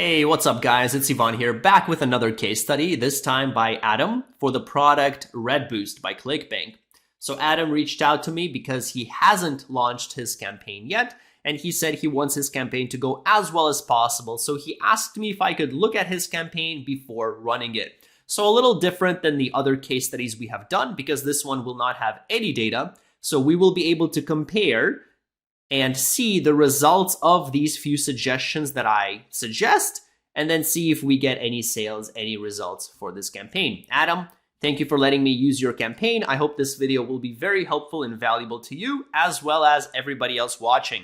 Hey, what's up guys? It's Ivan here, back with another case study, this time by Adam for the product Red Boost by ClickBank. So Adam reached out to me because he hasn't launched his campaign yet, and he said he wants his campaign to go as well as possible. So he asked me if I could look at his campaign before running it. So a little different than the other case studies we have done because this one will not have any data. So we will be able to compare and see the results of these few suggestions that I suggest, and then see if we get any sales, any results for this campaign. Adam, thank you for letting me use your campaign. I hope this video will be very helpful and valuable to you, as well as everybody else watching.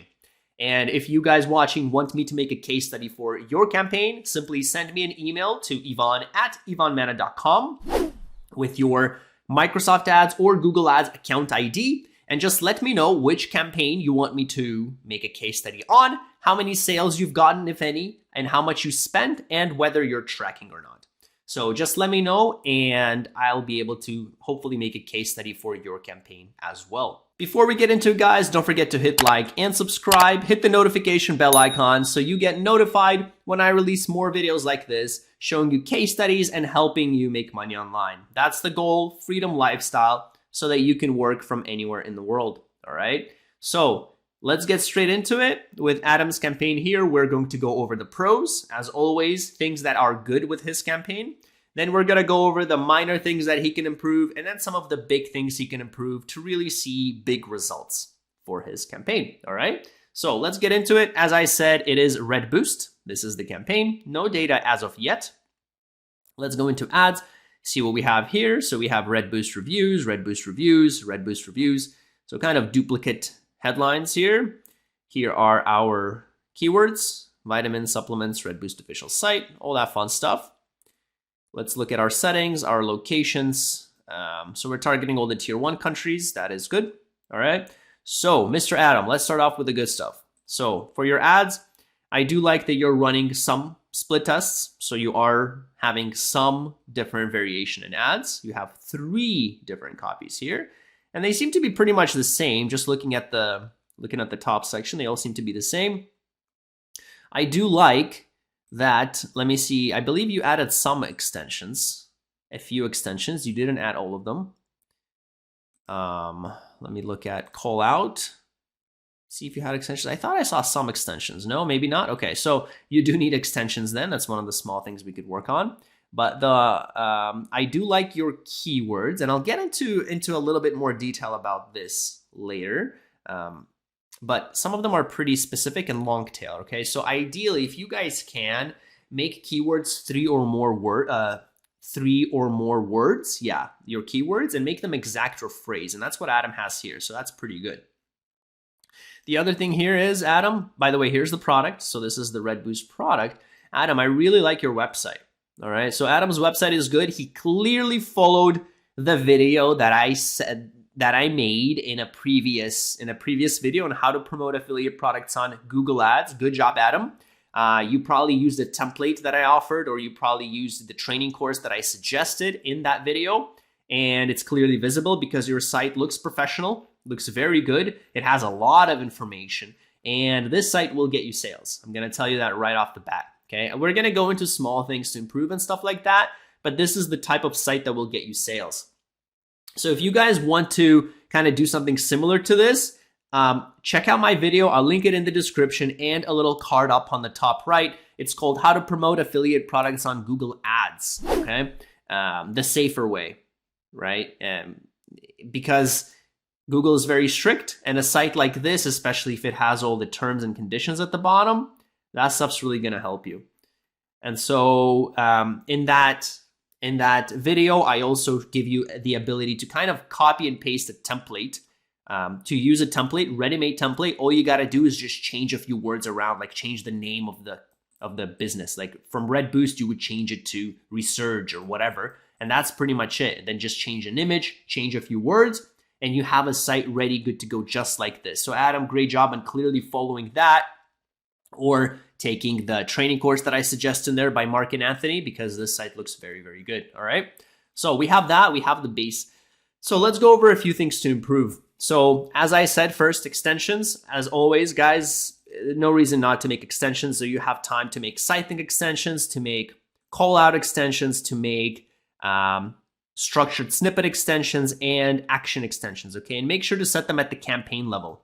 And if you guys watching want me to make a case study for your campaign, simply send me an email to ivan@ivanmana.com with your Microsoft Ads or Google Ads account ID, and just let me know which campaign you want me to make a case study on, how many sales you've gotten, if any, and how much you spent, and whether you're tracking or not. So just let me know, and I'll be able to hopefully make a case study for your campaign as well. Before we get into it, guys, don't forget to hit like and subscribe, hit the notification bell icon so you get notified when I release more videos like this, showing you case studies and helping you make money online. That's the goal, freedom lifestyle, so that you can work from anywhere in the world, all right? So let's get straight into it. With Adam's campaign here, we're going to go over the pros, as always, things that are good with his campaign. Then we're gonna go over the minor things that he can improve, and then some of the big things he can improve to really see big results for his campaign, all right? So let's get into it. As I said, it is Red Boost. This is the campaign, no data as of yet. Let's go into ads. See what we have here. So we have Red Boost reviews, Red Boost reviews, Red Boost reviews. So kind of duplicate headlines here. Here are our keywords: vitamins, supplements, Red Boost official site, all that fun stuff. Let's look at our settings, our locations. So we're targeting all the tier 1 countries. That is good. All right. So Mr. Adam, let's start off with the good stuff. So for your ads, I do like that you're running some split tests. So you are having some different variation in ads. You have 3 different copies here, and they seem to be pretty much the same. Just looking at the top section, they all seem to be the same. I do like that. Let me see. I believe you added some extensions, a few extensions. You didn't add all of them. Let me look at call out. See if you had extensions. I thought I saw some extensions. No, maybe not. Okay, so you do need extensions then. That's one of the small things we could work on. But I do like your keywords, and I'll get into a little bit more detail about this later. But some of them are pretty specific and long tail. Okay, so ideally, if you guys can make keywords 3 or more words, yeah, your keywords, and make them exact or phrase, and that's what Adam has here. So that's pretty good. The other thing here is, Adam, by the way, here's the product. So this is the Red Boost product. Adam, I really like your website. All right, so Adam's website is good. He clearly followed the video that I said that I made in a previous video on how to promote affiliate products on Google Ads. Good job, Adam. You probably used a template that I offered, or you probably used the training course that I suggested in that video, and it's clearly visible because your site looks professional. Looks very good. It has a lot of information, and this site will get you sales. I'm gonna tell you that right off the bat, okay? We're gonna go into small things to improve and stuff like that, but this is the type of site that will get you sales. So if you guys want to kind of do something similar to this, check out my video. I'll link it in the description and a little card up on the top right. It's called How to Promote Affiliate Products on Google Ads, okay? The safer way, right? Because Google is very strict, and a site like this, especially if it has all the terms and conditions at the bottom, that stuff's really gonna help you. And so in that video, I also give you the ability to kind of copy and paste a template. To use a template, ready-made template, all you gotta do is just change a few words around, like change the name of the business. Like from Red Boost, you would change it to Resurge or whatever, and that's pretty much it. And then just change an image, change a few words, and you have a site ready, good to go, just like this. So Adam, great job on clearly following that, or taking the training course that I suggest in there by Mark and Anthony, because this site looks very, very good. All right. So we have that, we have the base. So let's go over a few things to improve. So as I said, first, extensions. As always, guys, no reason not to make extensions. So you have time to make site link extensions, to make call out extensions, to make structured snippet extensions and action extensions. Okay, and make sure to set them at the campaign level.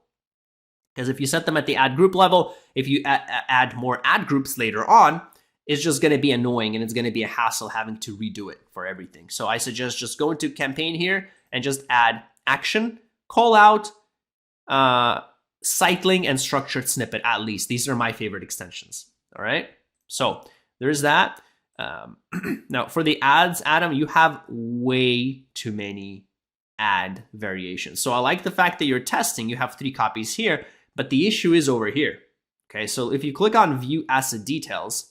Because if you set them at the ad group level, if you add more ad groups later on, it's just going to be annoying and it's going to be a hassle having to redo it for everything. So I suggest just go into campaign here and just add action, call out, cycling, and structured snippet at least. These are my favorite extensions. All right. So there's that. Now for the ads, Adam, you have way too many ad variations. So I like the fact that you're testing. You have 3 copies here, but the issue is over here. Okay. So if you click on view asset details,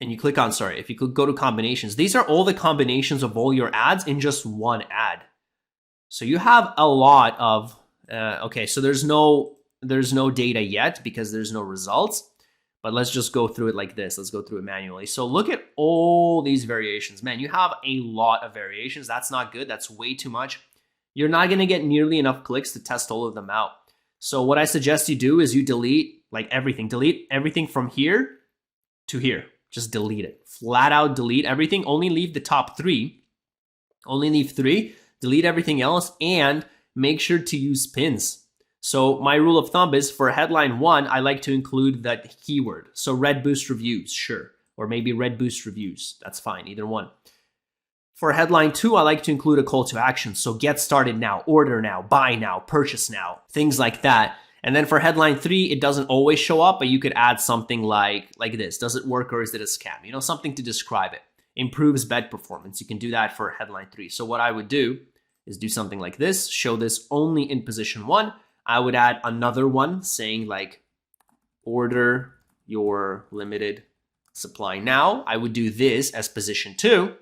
and you click on, if you could go to combinations, these are all the combinations of all your ads in just one ad. So you have a lot of, okay, so there's no data yet because there's no results, but let's just go through it like this. Let's go through it manually. So look at all these variations. Man, you have a lot of variations. That's not good. That's way too much. You're not going to get nearly enough clicks to test all of them out. So what I suggest you do is you delete everything from here to here. Just delete it. Flat out delete everything. Only leave the top 3. Only leave 3. Delete everything else and make sure to use pins. So my rule of thumb is for headline 1, I like to include that keyword. So red boost reviews, sure. Or maybe red boost reviews. That's fine, either one. For headline 2, I like to include a call to action. So get started now, order now, buy now, purchase now, things like that. And then for headline 3, it doesn't always show up, but you could add something like this. Does it work or is it a scam? You know, something to describe it. Improves bed performance. You can do that for headline 3. So what I would do is do something like this. Show this only in position 1. I would add another one saying like, order your limited supply now. I would do this as position 2.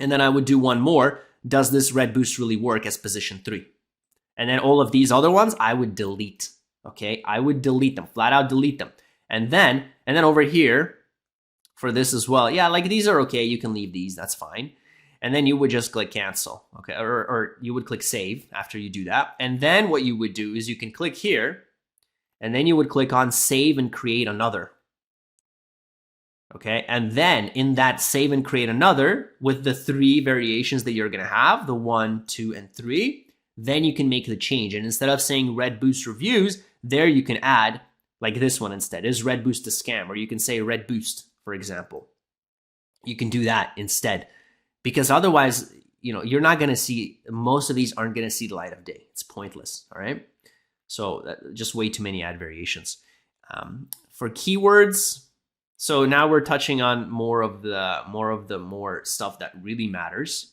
And then I would do one more. Does this red boost really work as position 3? And then all of these other ones, I would delete, okay? I would delete them, flat out delete them. And then over here, for this as well, yeah, like these are okay, you can leave these, that's fine. And then you would just click cancel, okay? Or you would click save after you do that. And then what you would do is you can click here, and then you would click on save and create another. Okay, and then in that save and create another, with the 3 variations that you're gonna have, the 1, 2, and 3, then you can make the change. And instead of saying red boost reviews, there you can add like this one instead. Is red boost a scam? Or you can say red boost, for example. You can do that instead. Because otherwise, you know, you're not going to see, most of these aren't going to see the light of day. It's pointless, all right? So just way too many ad variations. For keywords, so now we're touching on more of the stuff that really matters.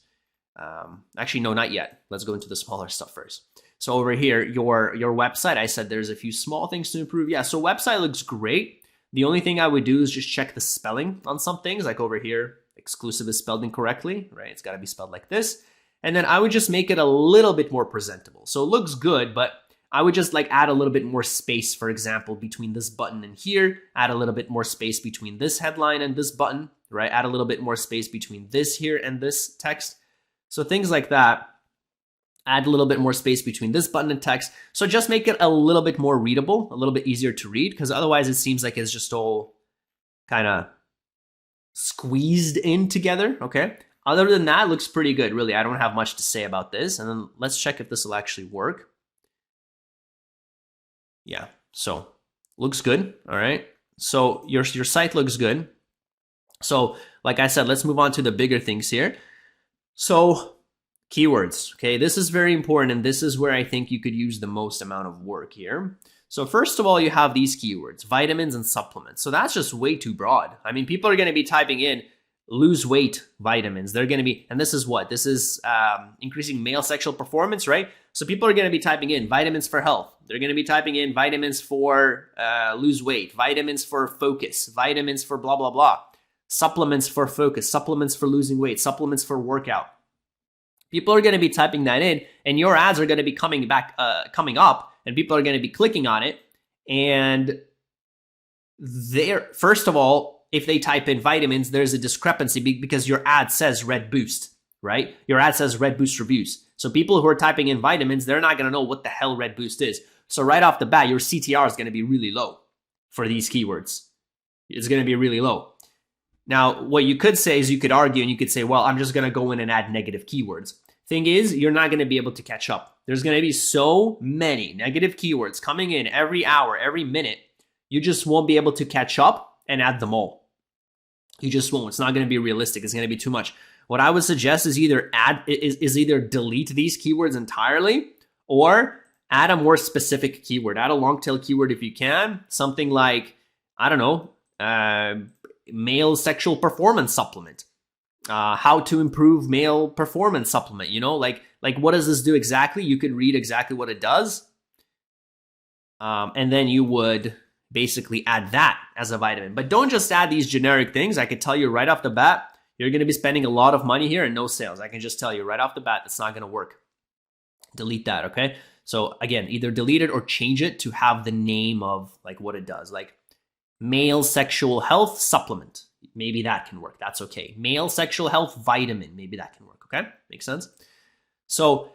Actually, no, not yet. Let's go into the smaller stuff first. So over here, your website, I said there's a few small things to improve. Yeah, so website looks great. The only thing I would do is just check the spelling on some things, like over here, exclusive is spelled incorrectly, right? It's got to be spelled like this. And then I would just make it a little bit more presentable. So it looks good, but I would just like add a little bit more space, for example, between this button and here, add a little bit more space between this headline and this button, right? Add a little bit more space between this here and this text. So things like that, add a little bit more space between this button and text. So just make it a little bit more readable, a little bit easier to read, because otherwise it seems like it's just all kind of squeezed in together, okay? Other than that, it looks pretty good, really. I don't have much to say about this. And then let's check if this will actually work. Yeah, so looks good, all right? So your site looks good. So like I said, let's move on to the bigger things here. So keywords, okay? This is very important, and this is where I think you could use the most amount of work here. So first of all, you have these keywords, vitamins and supplements. So that's just way too broad. I mean, people are going to be typing in lose weight vitamins. They're going to be, and this is what? This is increasing male sexual performance, right? So people are going to be typing in vitamins for health. They're going to be typing in vitamins for lose weight, vitamins for focus, vitamins for blah, blah, blah. Supplements for focus, supplements for losing weight, supplements for workout. People are going to be typing that in, and your ads are going to be coming up, and people are going to be clicking on it. And first of all, if they type in vitamins, there's a discrepancy because your ad says red boost, right? Your ad says red boost reviews. So people who are typing in vitamins, they're not going to know what the hell red boost is. So right off the bat, your CTR is going to be really low for these keywords. It's going to be really low. Now, what you could say is you could argue and you could say, well, I'm just going to go in and add negative keywords. Thing is, you're not going to be able to catch up. There's going to be so many negative keywords coming in every hour, every minute. You just won't be able to catch up and add them all. You just won't. It's not going to be realistic. It's going to be too much. What I would suggest is either either delete these keywords entirely or add a more specific keyword. Add a long tail keyword if you can. Something like, I don't know, male sexual performance supplement. How to improve male performance supplement. You know, like what does this do exactly? You could read exactly what it does. And then you would basically add that as a vitamin. But don't just add these generic things. I could tell you right off the bat, you're going to be spending a lot of money here and no sales. I can just tell you right off the bat, it's not going to work. Delete that, okay? So again, either delete it or change it to have the name of like what it does, like male sexual health supplement. Maybe that can work. That's okay. Male sexual health vitamin. Maybe that can work, okay? Makes sense? So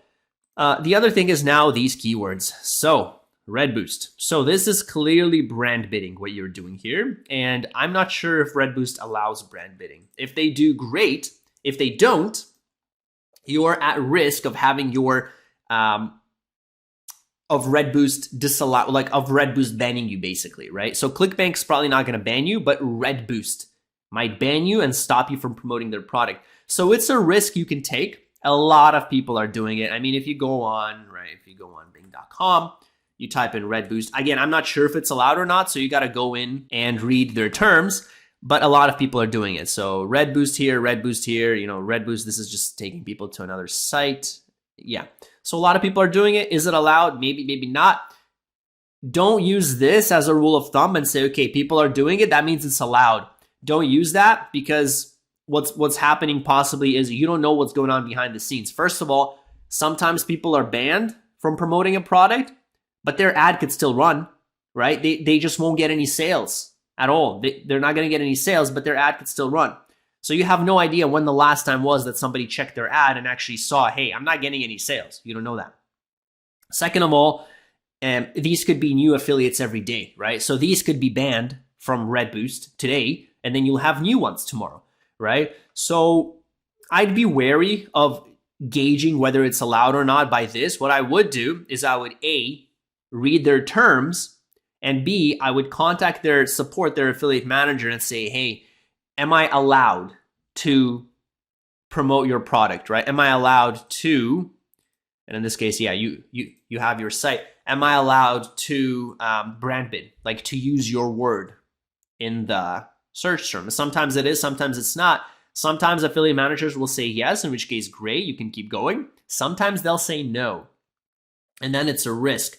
the other thing is now these keywords. So Red Boost. So this is clearly brand bidding, what you're doing here. And I'm not sure if Red Boost allows brand bidding. If they do, great. If they don't, you are at risk of having your of Red Boost disallow, like of Red Boost banning you basically, right? So ClickBank's probably not going to ban you, but Red Boost might ban you and stop you from promoting their product. So it's a risk you can take. A lot of people are doing it. I mean, if you go on, right, if you go on Bing.com, you type in Red Boost. Again, I'm not sure if it's allowed or not, so you got to go in and read their terms, but a lot of people are doing it. So Red Boost here, you know, Red Boost, this is just taking people to another site. Yeah. So a lot of people are doing it. Is it allowed? Maybe, maybe not. Don't use this as a rule of thumb and say, okay, people are doing it, that means it's allowed. Don't use that, because what's happening possibly is you don't know what's going on behind the scenes. First of all, sometimes people are banned from promoting a product, but their ad could still run, right? They just won't get any sales at all. They're not going to get any sales, but their ad could still run. So you have no idea when the last time was that somebody checked their ad and actually saw, hey, I'm not getting any sales. You don't know that. Second of all, these could be new affiliates every day, right? So these could be banned from Red Boost today, and then you'll have new ones tomorrow, right? So I'd be wary of gauging whether it's allowed or not by this. What I would do is I would A, read their terms, and B, I would contact their support, their affiliate manager, and say, hey, am I allowed to promote your product, right? Am I allowed to, and in this case, yeah, you have your site. Am I allowed to brand bid, like to use your word in the search term? Sometimes it is, sometimes it's not. Sometimes affiliate managers will say yes, in which case, great, you can keep going. Sometimes they'll say no. And then it's a risk.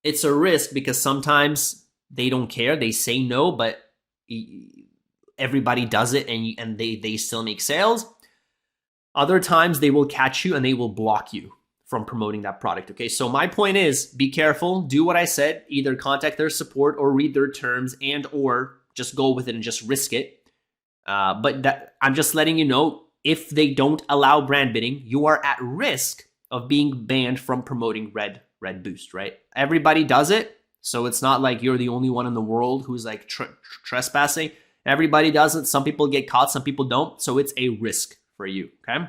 It's a risk because sometimes they don't care. They say no, but everybody does it and they still make sales. Other times they will catch you and they will block you from promoting that product. Okay, so my point is, be careful, do what I said, either contact their support or read their terms and or just go with it and just risk it. But that, I'm just letting you know, if they don't allow brand bidding, you are at risk of being banned from promoting Red Boost, right? Everybody does it, so it's not like you're the only one in the world who's like trespassing. Everybody does it. Some people get caught, some people don't. So it's a risk for you, okay?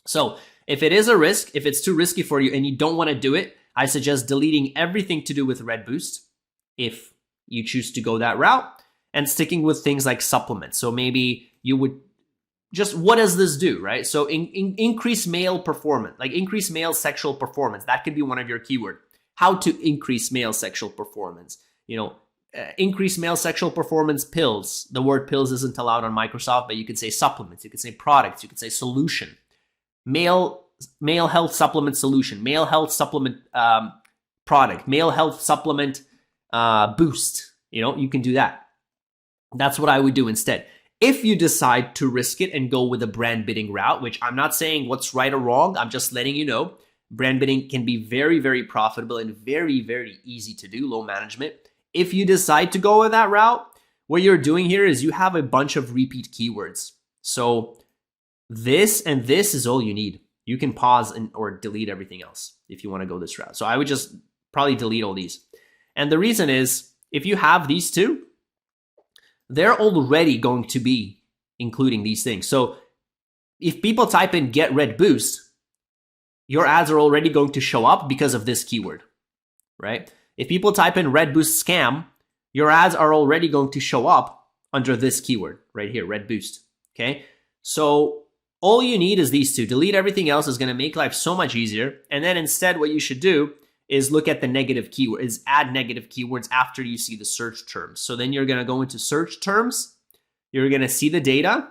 So if it is a risk, if it's too risky for you and you don't want to do it, I suggest deleting everything to do with Red Boost if you choose to go that route, and sticking with things like supplements. So maybe you would just, what does this do, right? So increase male performance, like increase male sexual performance. That could be one of your keyword. How to increase male sexual performance. You know, increase male sexual performance pills. The word pills isn't allowed on Microsoft, but you could say supplements, you could say products, you could say solution. Male health supplement solution, male health supplement product, male health supplement boost. You know, you can do that. That's what I would do instead. If you decide to risk it and go with a brand bidding route, which I'm not saying what's right or wrong, I'm just letting you know, brand bidding can be very, very profitable and very, very easy to do, low management. If you decide to go with that route, what you're doing here is you have a bunch of repeat keywords. So this and this is all you need. You can pause or delete everything else if you want to go this route. So I would just probably delete all these. And the reason is, if you have these two, they're already going to be including these things. So if people type in get red boost, your ads are already going to show up because of this keyword, right? If people type in red boost scam, your ads are already going to show up under this keyword right here, red boost, okay? So all you need is these two. Delete everything else is going to make life so much easier. And then instead what you should do is look at the negative keyword, is add negative keywords after you see the search terms. So then you're going to go into search terms, you're going to see the data,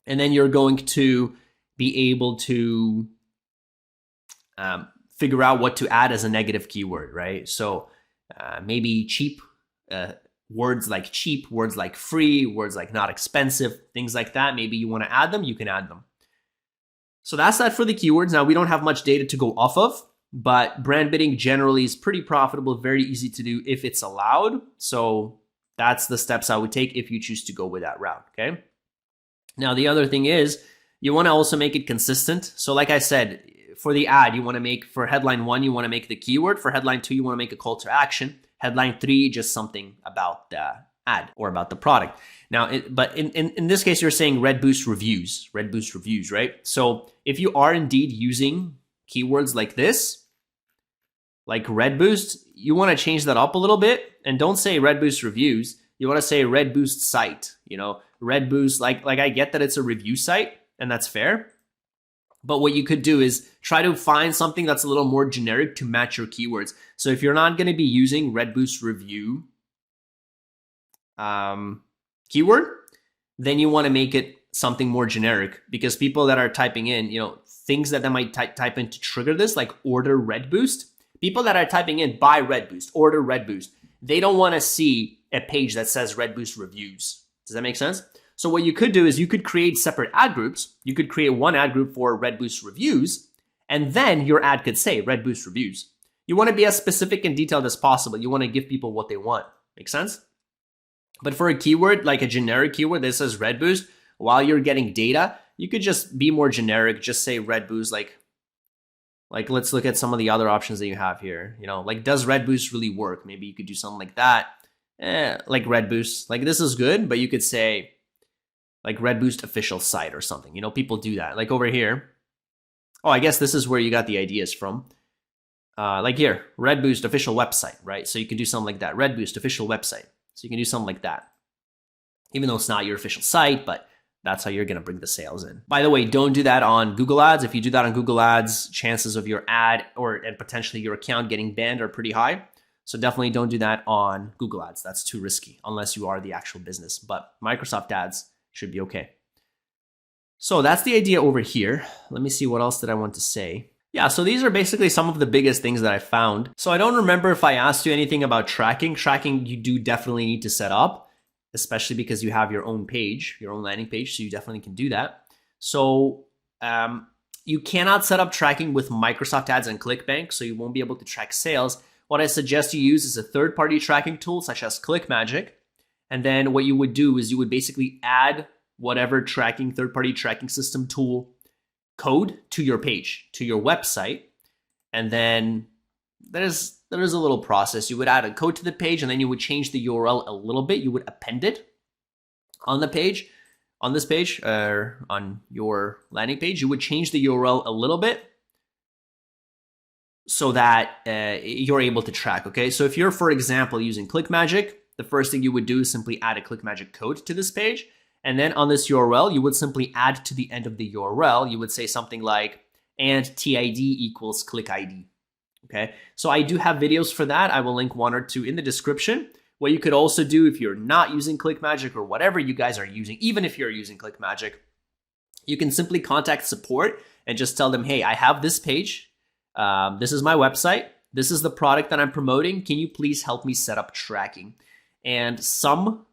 and then you're going to be able to figure out what to add as a negative keyword, right? So maybe cheap, words like cheap, words like free, words like not expensive, things like that. Maybe you want to add them, you can add them. So that's that for the keywords. Now we don't have much data to go off of, but brand bidding generally is pretty profitable, very easy to do if it's allowed. So that's the steps I would take if you choose to go with that route, okay? Now the other thing is you want to also make it consistent. So like I said, for the ad, you want to make, for headline 1, you want to make the keyword. For headline 2, you want to make a call to action. Headline 3, just something about the ad or about the product. Now, but in this case, you're saying red boost reviews, right? So if you are indeed using keywords like this, like red boost, you want to change that up a little bit and don't say red boost reviews. You want to say red boost site, red boost, like I get that it's a review site and that's fair. But what you could do is try to find something that's a little more generic to match your keywords. So if you're not going to be using red boost review keyword, then you want to make it something more generic, because people that are typing in, things that they might type in to trigger this, like order red boost, people that are typing in buy red boost, order red boost, they don't want to see a page that says red boost reviews. Does that make sense? So what you could do is you could create separate ad groups. You could create one ad group for red boost reviews, and then your ad could say red boost reviews. You want to be as specific and detailed as possible. You want to give people what they want. Make sense? But for a keyword, like a generic keyword that says red boost, while you're getting data, you could just be more generic. Just say red boost, like let's look at some of the other options that you have here. Like, does red boost really work? Maybe you could do something like that. Like red boost, like this is good, but you could say like red boost official site or something. People do that. Like over here. Oh, I guess this is where you got the ideas from. Like here, red boost official website, right? So you can do something like that. Red boost official website. So you can do something like that. Even though it's not your official site, but that's how you're going to bring the sales in. By the way, don't do that on Google Ads. If you do that on Google Ads, chances of your ad and potentially your account getting banned are pretty high. So definitely don't do that on Google Ads. That's too risky unless you are the actual business. But Microsoft Ads should be okay. So that's the idea over here. Let me see, what else did I want to say? Yeah, so these are basically some of the biggest things that I found. So I don't remember if I asked you anything about tracking. Tracking, you do definitely need to set up, especially because you have your own page, your own landing page, so you definitely can do that. So you cannot set up tracking with Microsoft Ads and ClickBank, so you won't be able to track sales. What I suggest you use is a third-party tracking tool such as ClickMagic. And then what you would do is you would basically add whatever third-party tracking system tool code to your page, to your website. And then there's a little process. You would add a code to the page, and then you would change the URL a little bit. You would append it on the page, on this page, or on your landing page. You would change the URL a little bit so that you're able to track, okay? So if you're, for example, using ClickMagic, the first thing you would do is simply add a ClickMagic code to this page. And then on this URL, you would simply add to the end of the URL, you would say something like, and TID equals ClickID, okay? So I do have videos for that. I will link one or two in the description. What you could also do if you're not using ClickMagic or whatever you guys are using, even if you're using ClickMagic, you can simply contact support and just tell them, hey, I have this page. This is my website. This is the product that I'm promoting. Can you please help me set up tracking? And some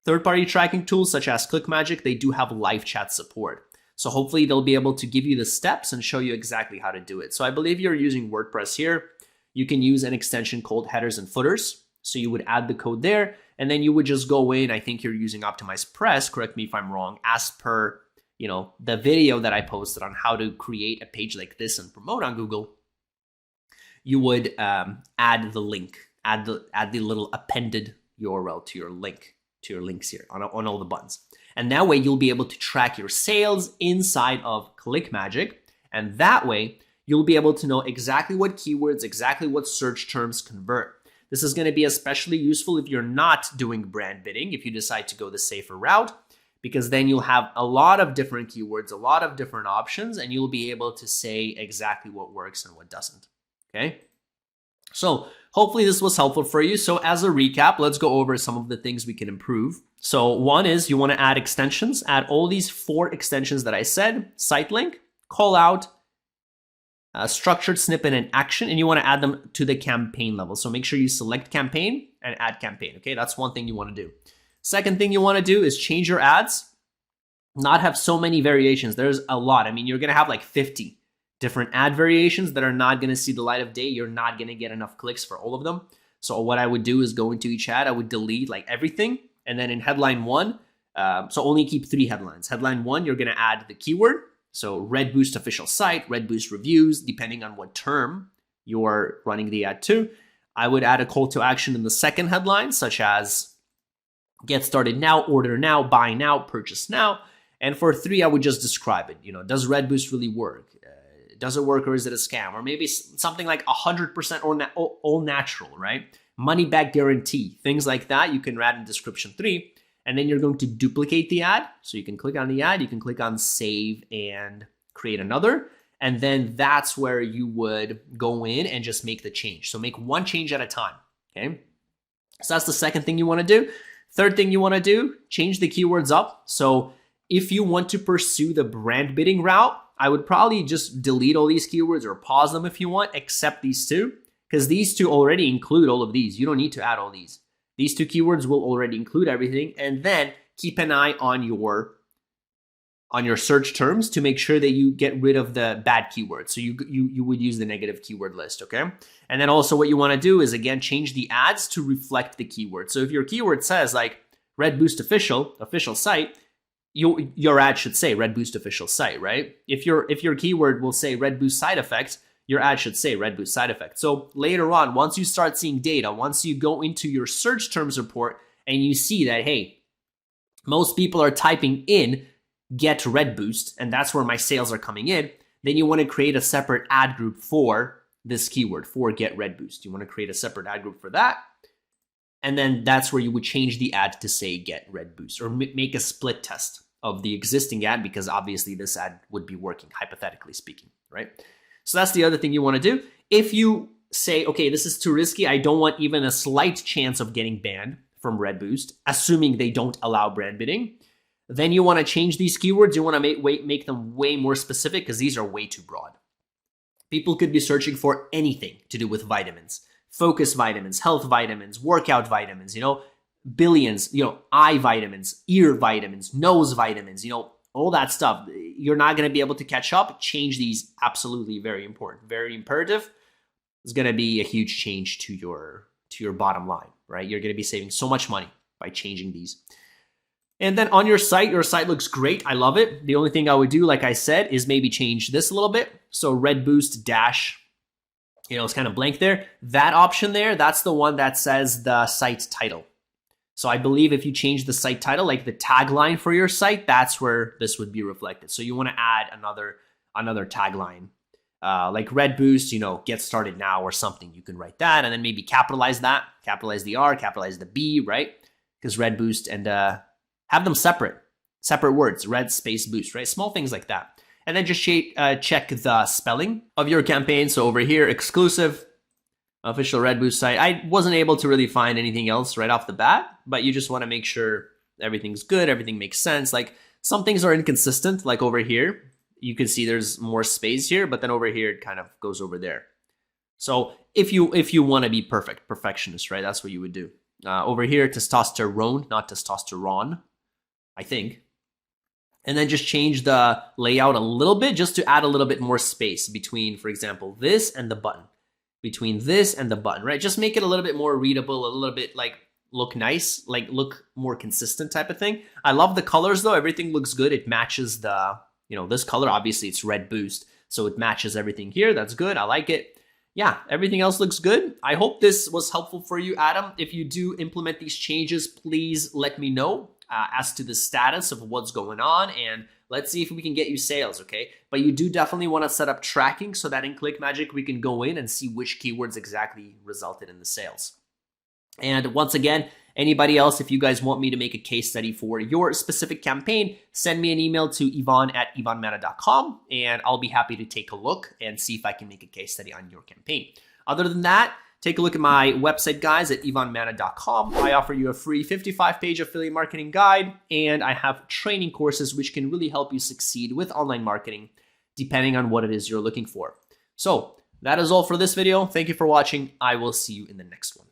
third-party tracking tools such as ClickMagic, they do have live chat support. So hopefully they'll be able to give you the steps and show you exactly how to do it. So I believe you're using WordPress here. You can use an extension called headers and footers. So you would add the code there, and then you would just go in. I think you're using Optimized Press, correct me if I'm wrong, as per the video that I posted on how to create a page like this and promote on Google. you would add the link, add the little appended URL to your links here on all the buttons. And that way you'll be able to track your sales inside of ClickMagic. And that way you'll be able to know exactly what keywords, exactly what search terms convert. This is going to be especially useful if you're not doing brand bidding, if you decide to go the safer route, because then you'll have a lot of different keywords, a lot of different options, and you'll be able to say exactly what works and what doesn't. Okay? So hopefully this was helpful for you. So as a recap, let's go over some of the things we can improve. So one is you want to add extensions, add all these 4 extensions that I said: site link, call out, structured snippet, and action, and you want to add them to the campaign level. So make sure you select campaign and add campaign. Okay, that's one thing you want to do. Second thing you want to do is change your ads, not have so many variations. There's a lot. I mean, you're going to have like 50 different ad variations that are not going to see the light of day. You're not going to get enough clicks for all of them. So what I would do is go into each ad, I would delete like everything. And then in headline 1, so only keep 3 headlines. Headline 1, you're going to add the keyword. So Red Boost official site, Red Boost reviews, depending on what term you're running the ad to. I would add a call to action in the second headline, such as get started now, order now, buy now, purchase now. And for 3, I would just describe it. You know, does Red Boost really work? Does it work, or is it a scam? Or maybe something like 100% all natural, right? Money back guarantee, things like that. You can add in description 3, and then you're going to duplicate the ad. So you can click on the ad, you can click on save and create another. And then that's where you would go in and just make the change. So make one change at a time, okay? So that's the second thing you want to do. Third thing you want to do, change the keywords up. So if you want to pursue the brand bidding route, I would probably just delete all these keywords or pause them if you want, except these 2, because these 2 already include all of these. You don't need to add all these. These 2 keywords will already include everything. And then keep an eye on your search terms to make sure that you get rid of the bad keywords. So you would use the negative keyword list, okay? And then also what you want to do is, again, change the ads to reflect the keyword. So if your keyword says like Red Boost official site, your ad should say Red Boost official site, right? If your keyword will say Red Boost side effects, your ad should say Red Boost side effects. So later on, once you start seeing data, once you go into your search terms report and you see that, hey, most people are typing in get Red Boost, and that's where my sales are coming in, then you want to create a separate ad group for this keyword, for get Red Boost. You want to create a separate ad group for that. And then that's where you would change the ad to say get Red Boost, or make a split test of the existing ad, because obviously this ad would be working, hypothetically speaking, right? So that's the other thing you want to do. If you say, okay, this is too risky, I don't want even a slight chance of getting banned from Red Boost, assuming they don't allow brand bidding, then you want to change these keywords. You want to make them way more specific, because these are way too broad. People could be searching for anything to do with vitamins, focus vitamins, health vitamins, workout vitamins, you know, billions, you know, eye vitamins, ear vitamins, nose vitamins, you know, all that stuff. You're not going to be able to catch up. Change these. Absolutely very important, very imperative. It's going to be a huge change to your bottom line, right? You're going to be saving so much money by changing these. And then on your site looks great. I love it. The only thing I would do, like I said, is maybe change this a little bit. So Red Boost dash, you know, it's kind of blank there. That option there, that's the one that says the site title. So I believe if you change the site title, like the tagline for your site, that's where this would be reflected. So you want to add another tagline, like Red Boost, you know, get started now or something. You can write that and then maybe capitalize that, capitalize the R, capitalize the B, right? Because Red Boost, and have them separate words, Red space Boost, right? Small things like that. And then just check the spelling of your campaign. So over here, exclusive, official Red Boost site. I wasn't able to really find anything else right off the bat, but you just want to make sure everything's good, everything makes sense. Like some things are inconsistent, like over here, you can see there's more space here, but then over here, it kind of goes over there. So if you want to be perfectionist, right, that's what you would do. Over here, testosterone, not testosterone, I think. And then just change the layout a little bit, just to add a little bit more space between, for example, this and the button. Between this and the button, right? Just make it a little bit more readable, a little bit like look nice, like look more consistent type of thing. I love the colors though. Everything looks good. It matches the, you know, this color. Obviously it's Red Boost, so it matches everything here. That's good. I like it. yeah, everything else looks good. I hope this was helpful for you, Adam. If you do implement these changes, please let me know as to the status of what's going on, and let's see if we can get you sales, okay? But you do definitely want to set up tracking so that in ClickMagick, we can go in and see which keywords exactly resulted in the sales. And once again, anybody else, if you guys want me to make a case study for your specific campaign, send me an email to ivan@ivanmana.com, and I'll be happy to take a look and see if I can make a case study on your campaign. Other than that, take a look at my website, guys, at ivanmana.com. I offer you a free 55-page affiliate marketing guide, and I have training courses which can really help you succeed with online marketing, depending on what it is you're looking for. So that is all for this video. Thank you for watching. I will see you in the next one.